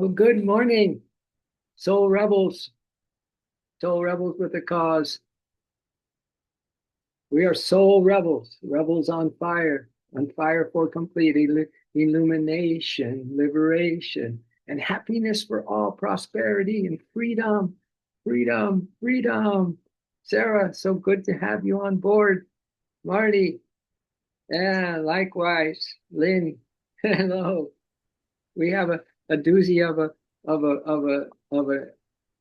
Well, good morning, soul rebels, soul rebels with a cause. We are soul rebels, rebels on fire for complete illumination, liberation, and happiness for all, prosperity and freedom, freedom, freedom. Sarah, so good to have you on board. Marty, yeah, likewise. Lynn, hello. We have a doozy of a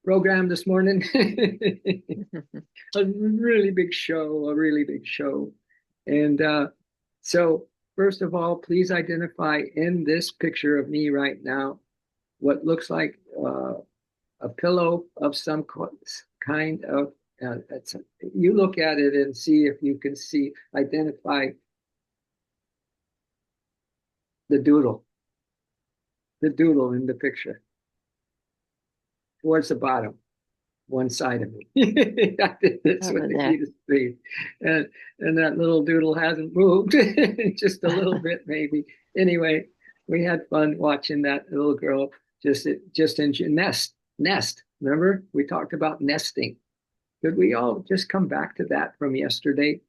program this morning. A really big show, a really big show. And so, first of all, please identify in this picture of me right now what looks like a pillow of some kind of. You look at it and see if you can identify the doodle, the doodle in the picture towards the bottom. One side of me. I did this with the key to speed. And that little doodle hasn't moved just a little bit, maybe. Anyway, we had fun watching that little girl just in nest. Remember, we talked about nesting. Could we all just come back to that from yesterday?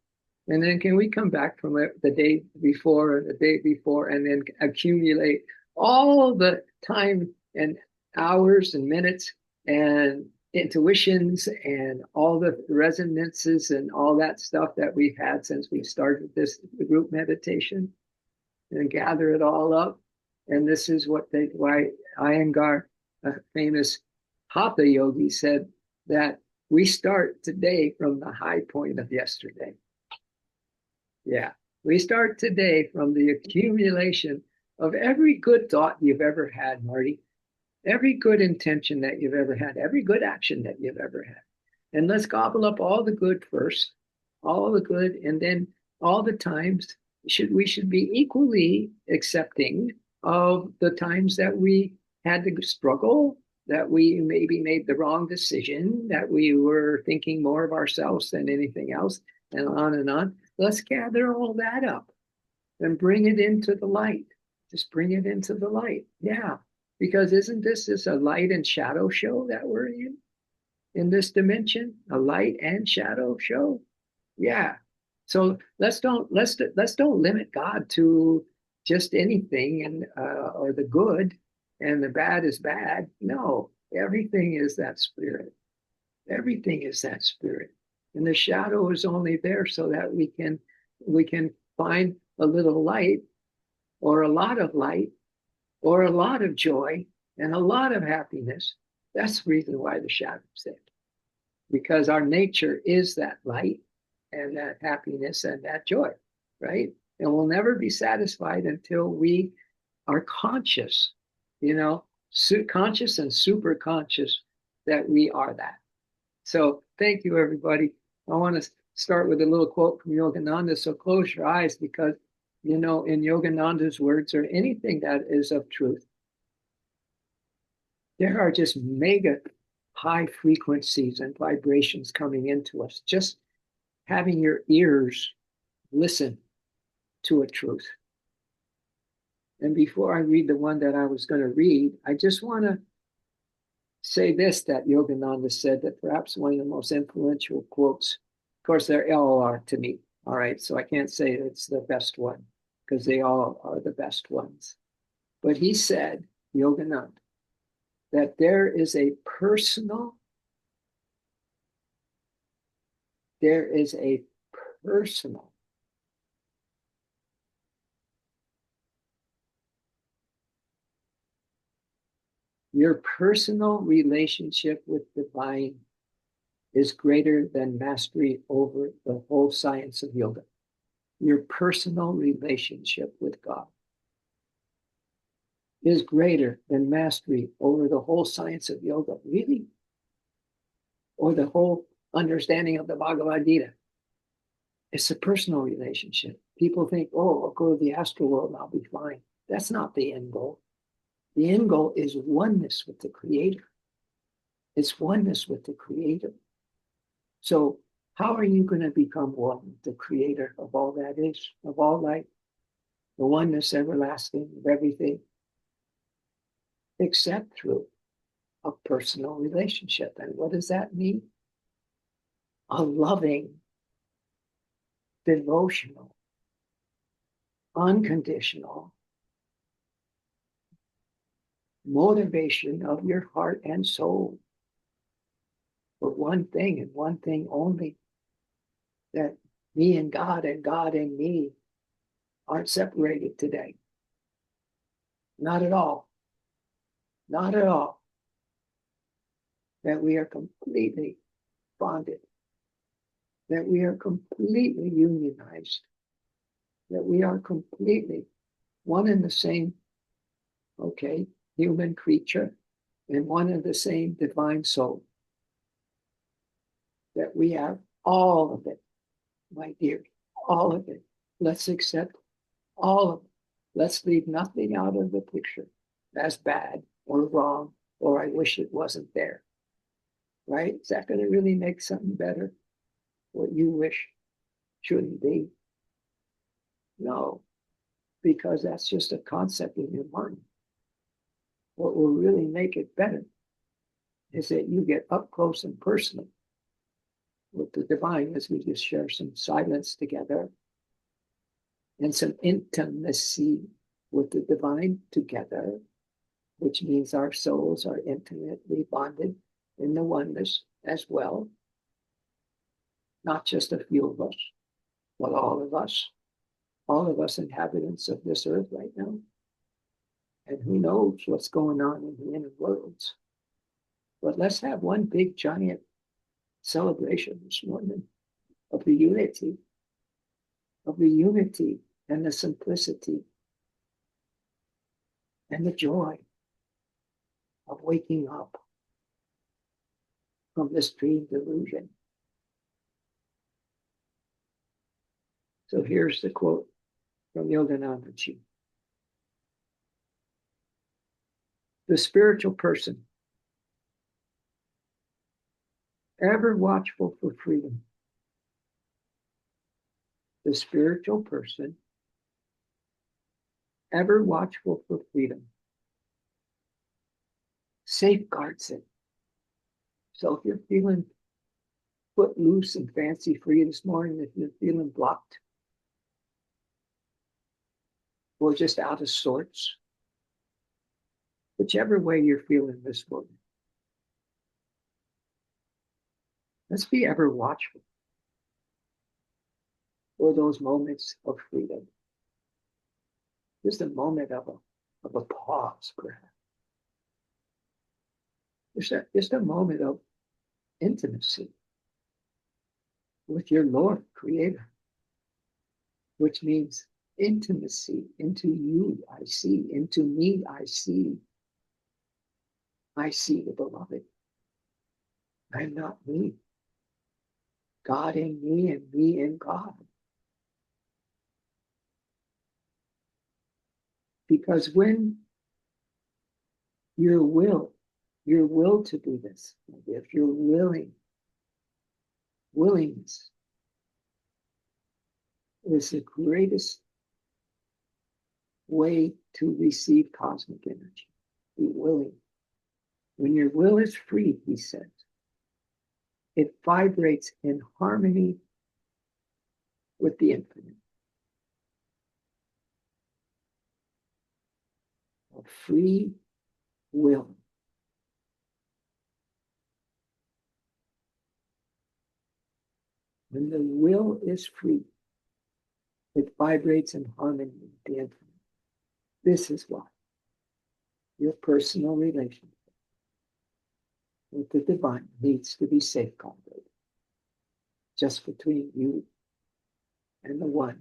And then can we come back from the day before and the day before and then accumulate all the time and hours and minutes and intuitions and all the resonances and all that stuff that we've had since we started this group meditation and gather it all up. And this is why Iyengar, a famous Hatha yogi, said that we start today from the high point of yesterday. Yeah, we start today from the accumulation of every good thought you've ever had, Marty, every good intention that you've ever had, every good action that you've ever had. And let's gobble up all the good first, all the good, and then all the times we should be equally accepting of the times that we had to struggle, that we maybe made the wrong decision, that we were thinking more of ourselves than anything else, and on and on. Let's gather all that up and bring it into the light. Just bring it into the light. Yeah. Because isn't this just a light and shadow show that we're in this dimension? A light and shadow show? Yeah. So let's don't limit God to just anything and or the good and the bad is bad. No, everything is that spirit. Everything is that spirit. And the shadow is only there so that we can find a little light or a lot of light or a lot of joy and a lot of happiness. That's the reason why the shadow's there. Because our nature is that light and that happiness and that joy, right? And we'll never be satisfied until we are conscious, conscious and super conscious that we are that. So thank you, everybody. I want to start with a little quote from Yogananda. So close your eyes because, in Yogananda's words or anything that is of truth, there are just mega high frequencies and vibrations coming into us. Just having your ears listen to a truth. And before I read the one that I was going to read, I just want to say this, that Yogananda said, that perhaps one of the most influential quotes. Of course, they all are to me. All right. So I can't say it's the best one because they all are the best ones. But he said, Yogananda, that there is a personal your personal relationship with divine is greater than mastery over the whole science of yoga. Your personal relationship with God is greater than mastery over the whole science of yoga. Really? Or the whole understanding of the Bhagavad Gita. It's a personal relationship. People think, oh, I'll go to the astral world and I'll be fine. That's not the end goal. The end goal is oneness with the Creator. It's oneness with the Creator. So how are you going to become one with the Creator of all that is, of all light, the oneness everlasting of everything? except through a personal relationship. And what does that mean? A loving, devotional, unconditional motivation of your heart and soul for one thing and one thing only, that me and God in me aren't separated today. Not at all. Not at all. That we are completely bonded. That we are completely unionized. That we are completely one and the same, okay, human creature and one and the same divine soul. That we have all of it, my dear, all of it. Let's accept all of it. Let's leave nothing out of the picture as bad or wrong, or I wish it wasn't there. Right? Is that going to really make something better? What you wish shouldn't be? No, because that's just a concept in your mind. What will really make it better is that you get up close and personal with the divine, as we just share some silence together and some intimacy with the divine together, which means our souls are intimately bonded in the oneness as well. Not just a few of us, but all of us inhabitants of this earth right now. And who knows what's going on in the inner worlds. But let's have one big giant celebration this morning of the unity and the simplicity and the joy of waking up from this dream delusion. So here's the quote from Yogananda. The spiritual person, ever watchful for freedom. The spiritual person, ever watchful for freedom, safeguards it. So if you're feeling footloose and fancy free this morning, if you're feeling blocked or just out of sorts, whichever way you're feeling this morning, let's be ever watchful for those moments of freedom. Just a moment of a pause, perhaps. Just a moment of intimacy with your Lord, Creator, which means intimacy. Into you I see, into me I see. I see the beloved. I'm not me. God in me and me in God. Because when your will to do this, if you're willingness is the greatest way to receive cosmic energy. Be willing. When your will is free, he says, it vibrates in harmony with the infinite. A free will. When the will is free, it vibrates in harmony with the infinite. This is why your personal relationship with the divine needs to be safeguarded just between you and the one.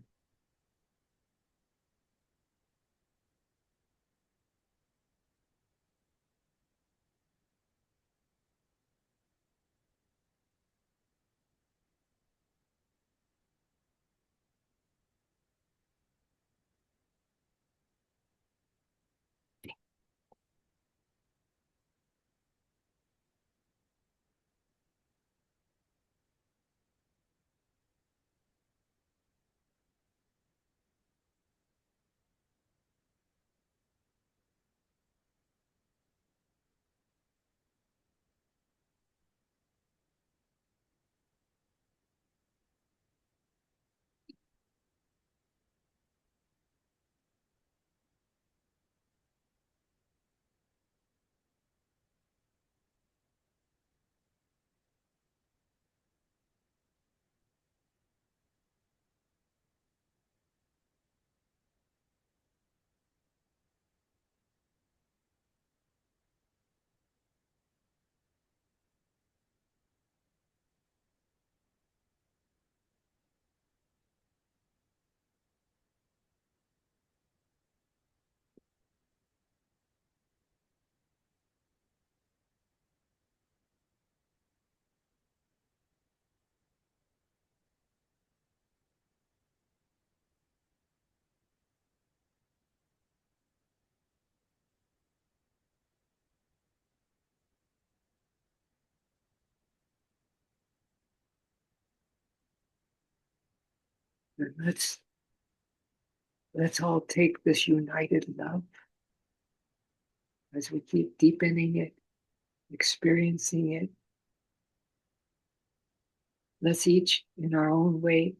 And let's all take this united love as we keep deepening it, experiencing it. Let's each, in our own way,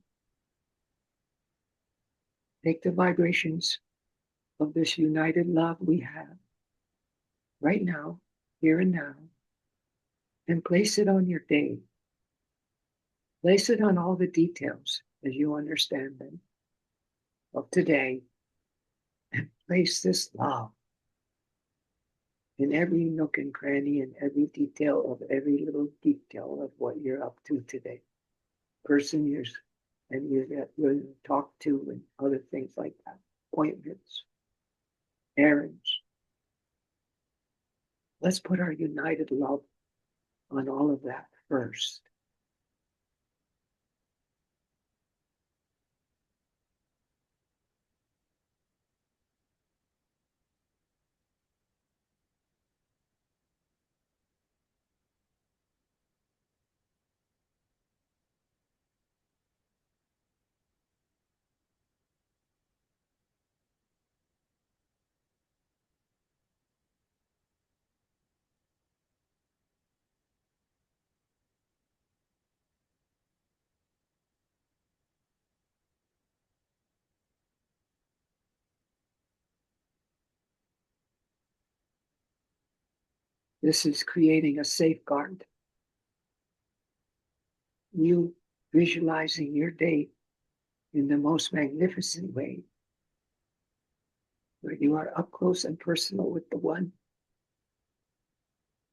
take the vibrations of this united love we have right now, here and now, and place it on your day. Place it on all the details as you understand them of today, and place this love in every nook and cranny and every detail of every little detail of what you're up to today. Person you're going to talk to and other things like that. Appointments, errands. Let's put our united love on all of that first. This is creating a safeguard. You visualizing your day in the most magnificent way, where you are up close and personal with the one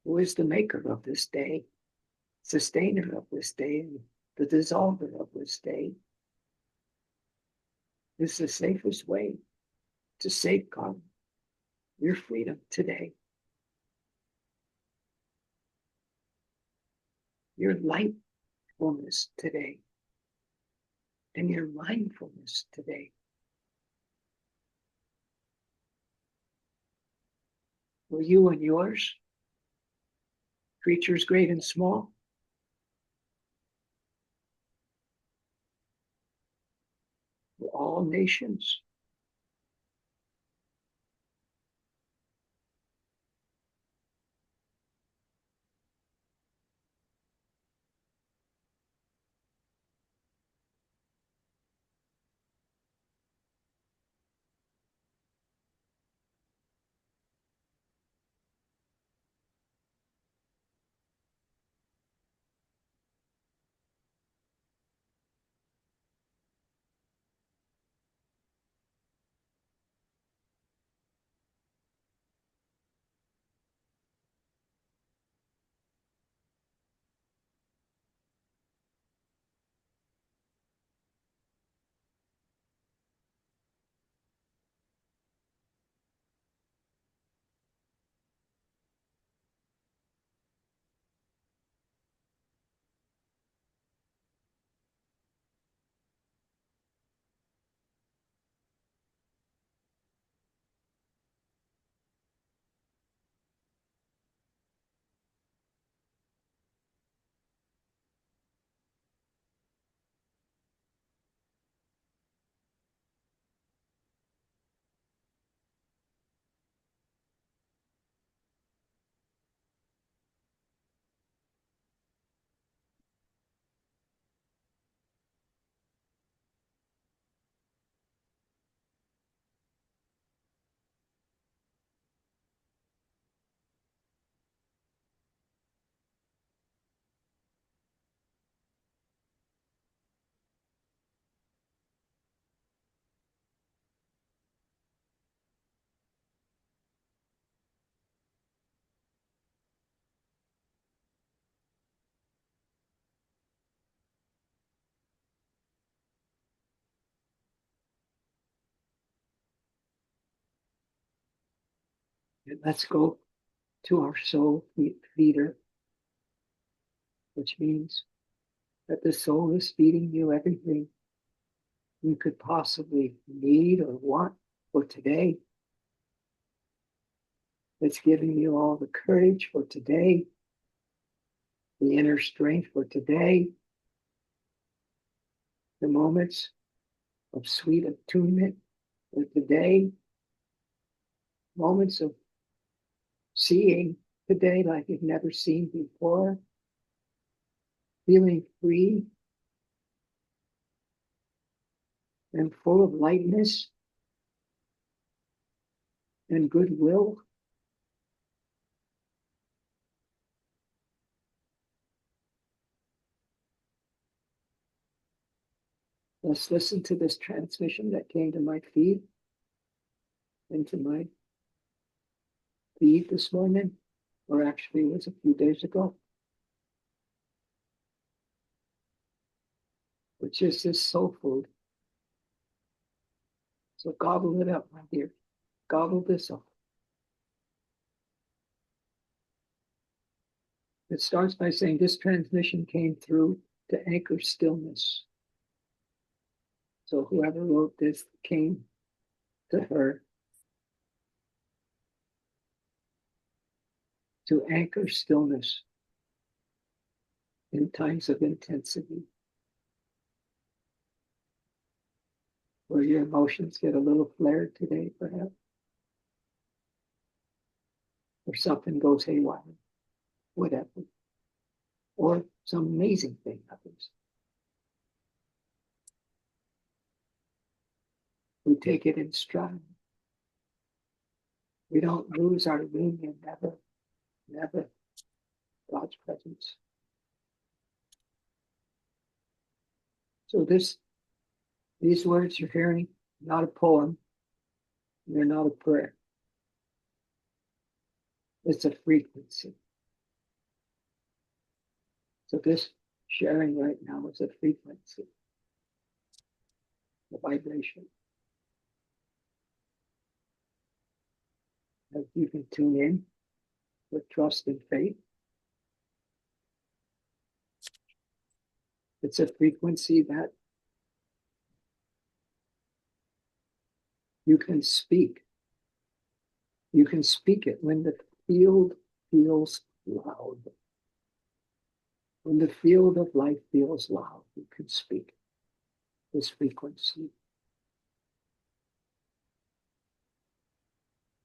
who is the maker of this day, sustainer of this day, and the dissolver of this day. This is the safest way to safeguard your freedom today, your lightfulness today, and your mindfulness today. For you and yours, creatures great and small, for all nations, and let's go to our soul feeder, which means that the soul is feeding you everything you could possibly need or want for today. It's giving you all the courage for today, the inner strength for today, the moments of sweet attunement with the day, moments of seeing the day like you've never seen before, feeling free and full of lightness and goodwill. Let's listen to this transmission that came to my feed and to my feed this morning, or actually it was a few days ago, which is this soul food. So gobble it up, my dear. Gobble this up. It starts by saying this transmission came through to anchor stillness. So whoever wrote this came to her to anchor stillness in times of intensity, where your emotions get a little flared today, perhaps, or something goes haywire, whatever, or some amazing thing happens. We take it in stride. We don't lose our union, never, never. God's presence. So these words you're hearing, not a poem, they're not a prayer. It's a frequency. So this sharing right now is a frequency, a vibration. That you can tune in with trust and faith. It's a frequency that you can speak. You can speak it when the field feels loud. When the field of life feels loud, you can speak this frequency.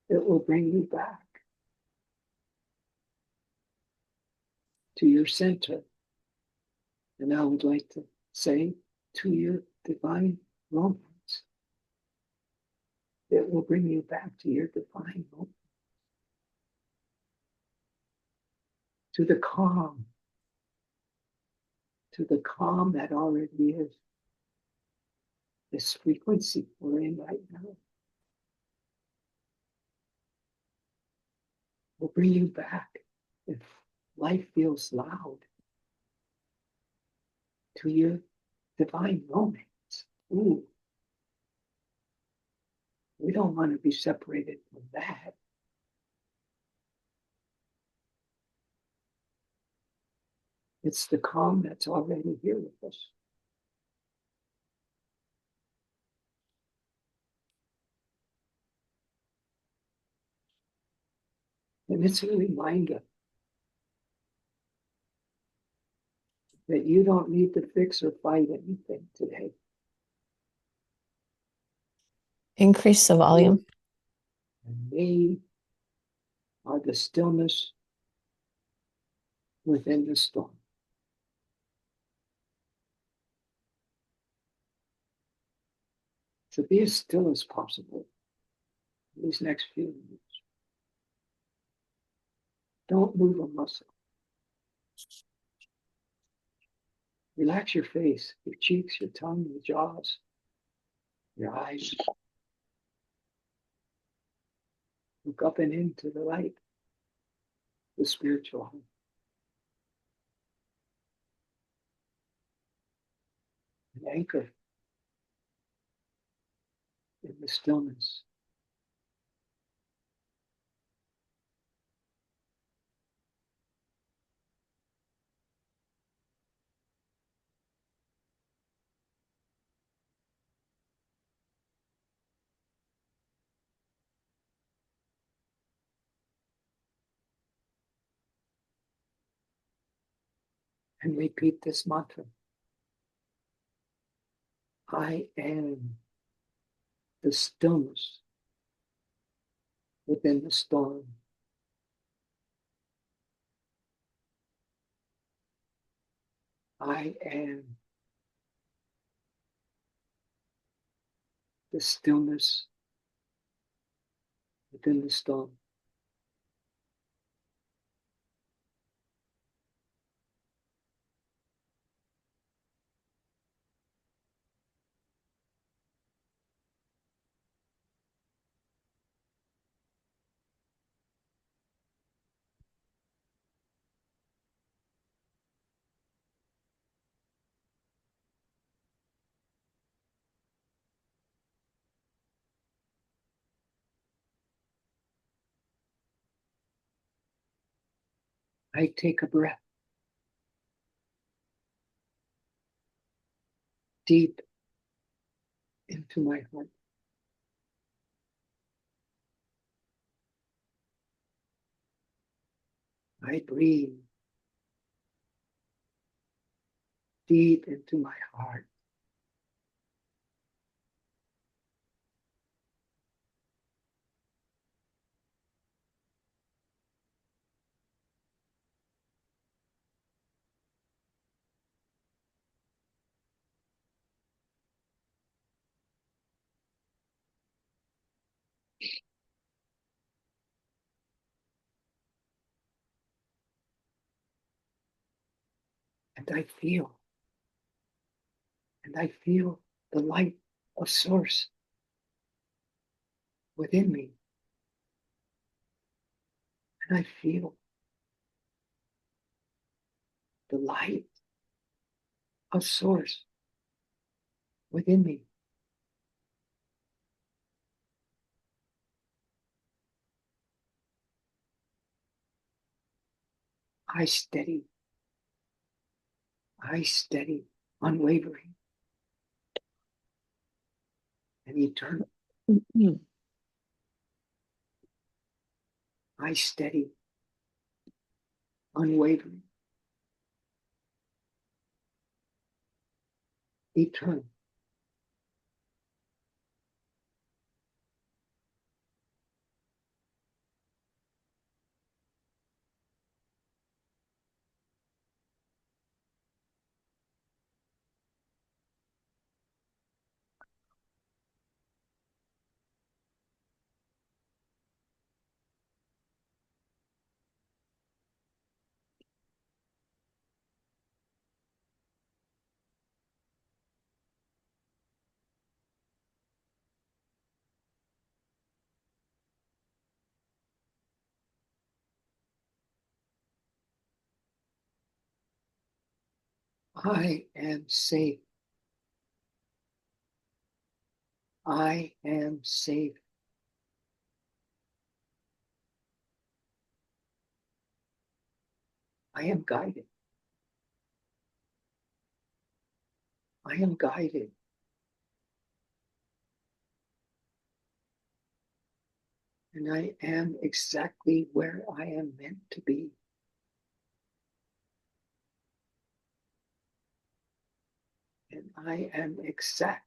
It will bring you back to your center. And I would like to say, to your divine moments. It will bring you back to your divine moment. To the calm that already is. This frequency we're in right now will bring you back, if life feels loud, to your divine moments. Ooh, we don't want to be separated from that. It's the calm that's already here with us. And it's a reminder that you don't need to fix or fight anything today. Increase the volume. And we are the stillness within the storm. To be as still as possible these next few minutes. Don't move a muscle. Relax your face, your cheeks, your tongue, your jaws, your eyes. Look up and into the light, the spiritual home. And anchor in the stillness. And repeat this mantra. I am the stillness within the storm. I am the stillness within the storm. I take a breath deep into my heart. I breathe deep into my heart. And I feel the light of Source within me. And I feel the light of Source within me. I steady, unwavering, and eternal. Mm-hmm. I steady, unwavering, eternal. I am safe. I am safe. I am guided. I am guided. And I am exactly where I am meant to be. And I am exact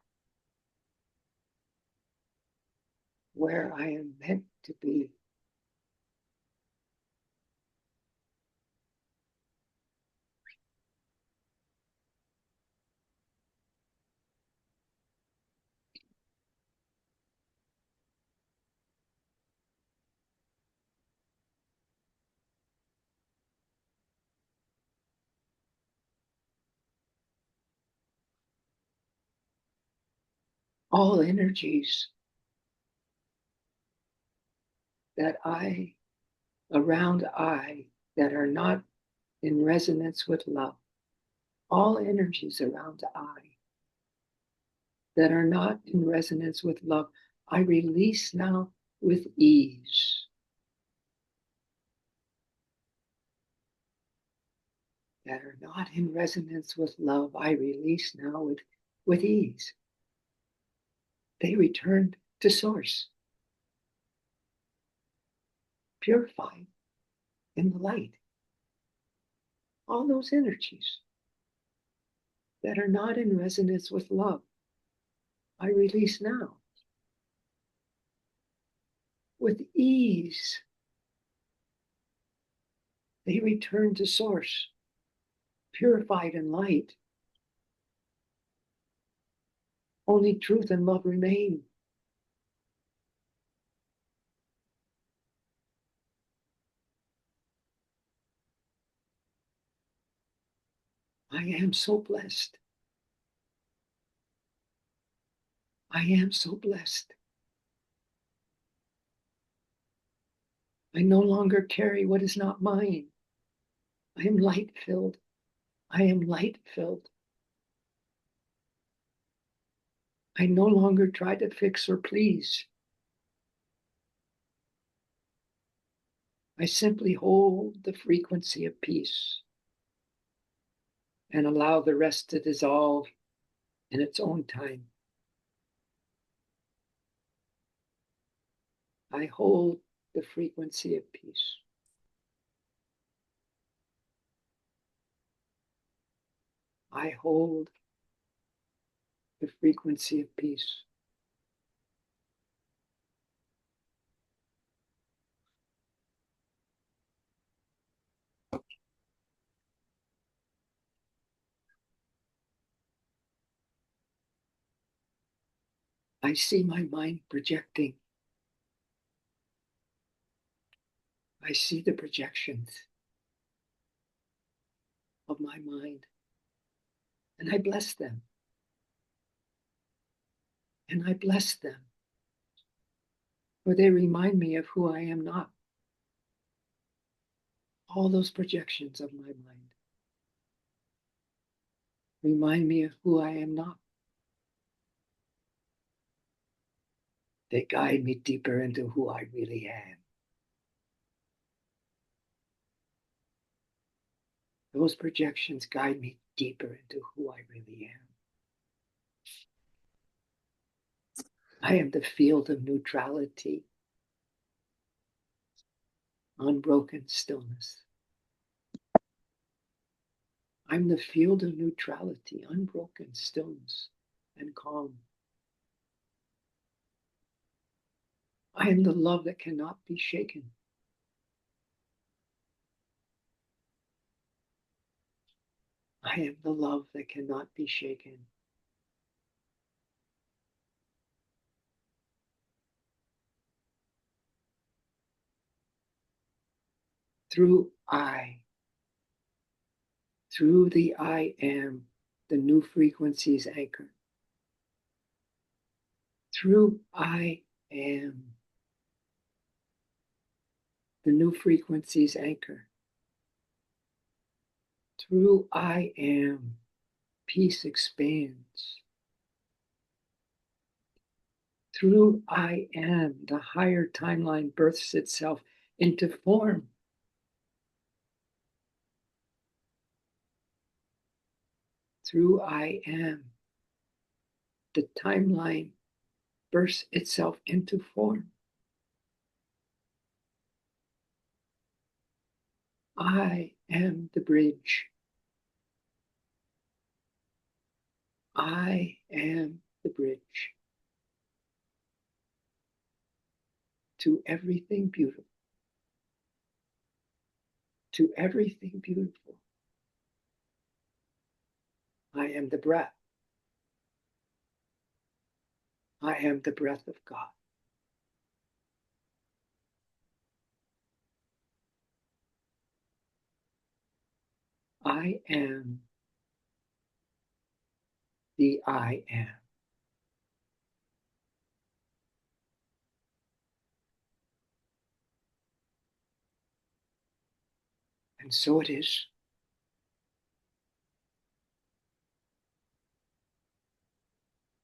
where I am meant to be. All energies that around I, that are not in resonance with love, all energies around I that are not in resonance with love, I release now with ease. That are not in resonance with love, I release now with ease. They return to Source, purified in the light. All those energies that are not in resonance with love, I release now with ease. They return to source, purified in light. Only truth and love remain. I am so blessed. I am so blessed. I no longer carry what is not mine. I am light-filled. I am light-filled. I no longer try to fix or please. I simply hold the frequency of peace and allow the rest to dissolve in its own time. I hold the frequency of peace. I hold the frequency of peace. I see my mind projecting. I see the projections of my mind, and I bless them. And I bless them, for they remind me of who I am not. All those projections of my mind remind me of who I am not. They guide me deeper into who I really am. Those projections guide me deeper into who I really am. I am the field of neutrality, unbroken stillness. I'm the field of neutrality, unbroken stillness, and calm. I am the love that cannot be shaken. I am the love that cannot be shaken. Through the I am, the new frequencies anchor. Through I am, the new frequencies anchor. Through I am, peace expands. Through I am, the higher timeline births itself into form. Through I am, the timeline bursts itself into form. I am the bridge. I am the bridge to everything beautiful. To everything beautiful. I am the breath. I am the breath of God. I am the I am. And so it is.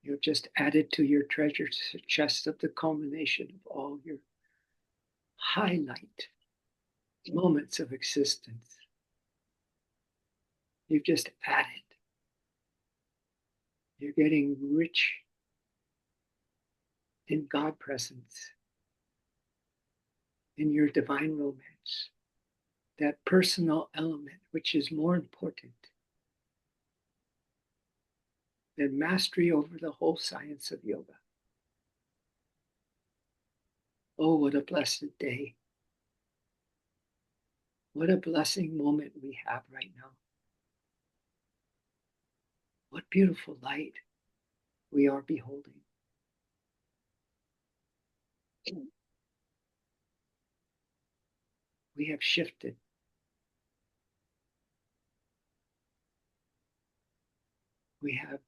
You've just added to your treasure chest of the culmination of all your highlight moments of existence. You've just added. You're getting rich in God presence, in your divine romance, that personal element which is more important than mastery over the whole science of yoga. Oh, what a blessed day. What a blessing moment we have right now. What beautiful light we are beholding. We have shifted. We have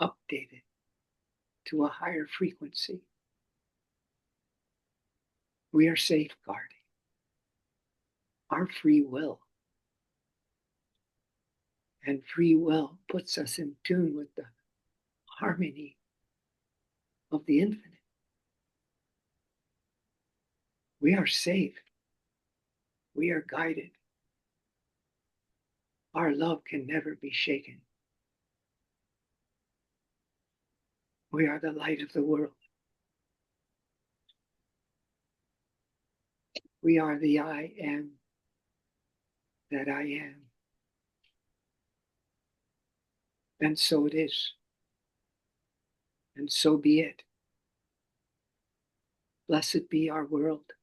updated to a higher frequency. We are safeguarding our free will. And free will puts us in tune with the harmony of the infinite. We are safe. We are guided. Our love can never be shaken. We are the light of the world. We are the I am that I am. And so it is. And so be it. Blessed be our world.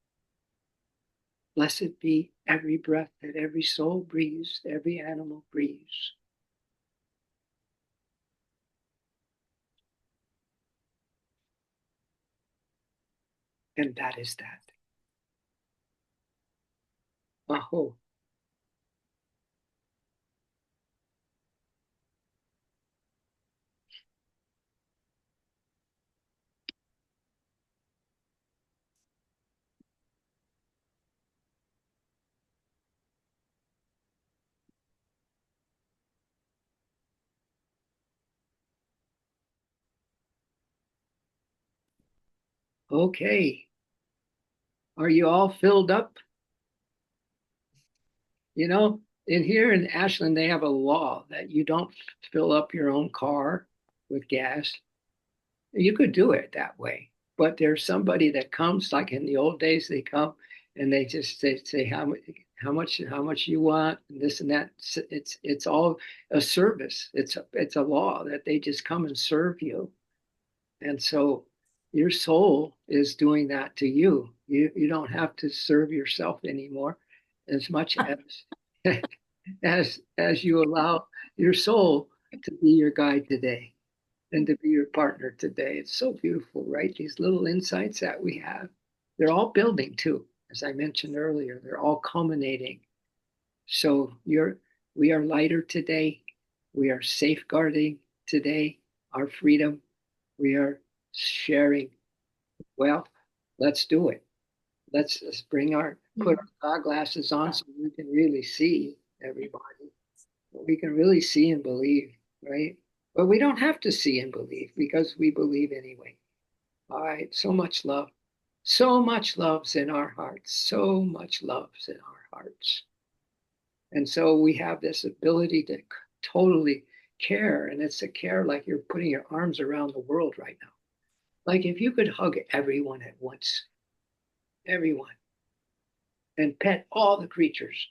Blessed be every breath that every soul breathes, every animal breathes. And that is that. Aho. Okay. Are you all filled up? You know, in here in Ashland, they have a law that you don't fill up your own car with gas. You could do it that way, but there's somebody that comes, like in the old days, they come and they just say how much you want, and this and that. It's all a service. It's a law that they just come and serve you, and so your soul is doing that to you. You don't have to serve yourself anymore, as much as as you allow your soul to be your guide today and to be your partner today. It's so beautiful, right? These little insights that we have, they're all building too, as I mentioned earlier. They're all culminating. So we are lighter today. We are safeguarding today our freedom. We are sharing. Well, let's do it. Let's bring our put our glasses on so we can really see everybody. We can really see and believe, right? But we don't have to see and believe because we believe anyway. All right, so much love. So much love's in our hearts. So much love's in our hearts. And so we have this ability to totally care. And it's a care like you're putting your arms around the world right now. Like if you could hug everyone at once, everyone, and pet all the creatures,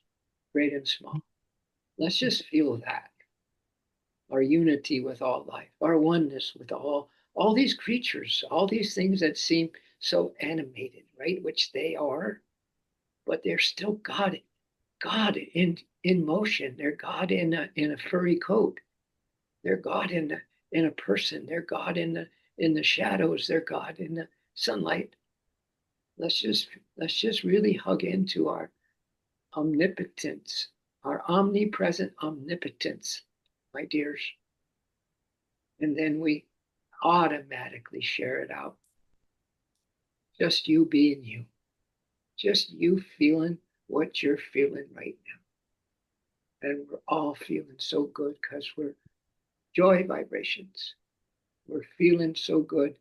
great and small. Let's just feel that. Our unity with all life, our oneness with all these creatures, all these things that seem so animated, right? Which they are, but they're still God in motion. They're God in a furry coat. They're God in a person. They're God in the shadows. They're God in the sunlight. Let's just really hug into our omnipotence, our omnipresent omnipotence, my dears. And then we automatically share it out. Just you being you, just you feeling what you're feeling right now. And we're all feeling so good because we're joy vibrations. We're feeling so good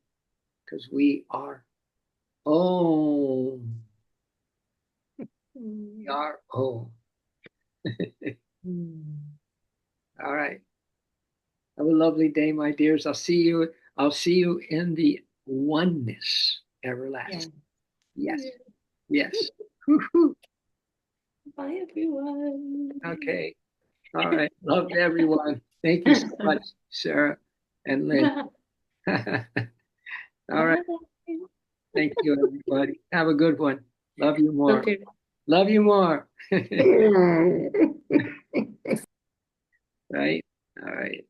because we are Om. We are Om. All right. Have a lovely day, my dears. I'll see you. I'll see you in the oneness everlasting. Yes. Yes. Woo-hoo. Bye, everyone. Okay. All right. Love to everyone. Thank you so much, Sarah and Lynn. All right. Bye. Thank you, everybody. Have a good one. Love you more. Okay. Love you more. Right? All right.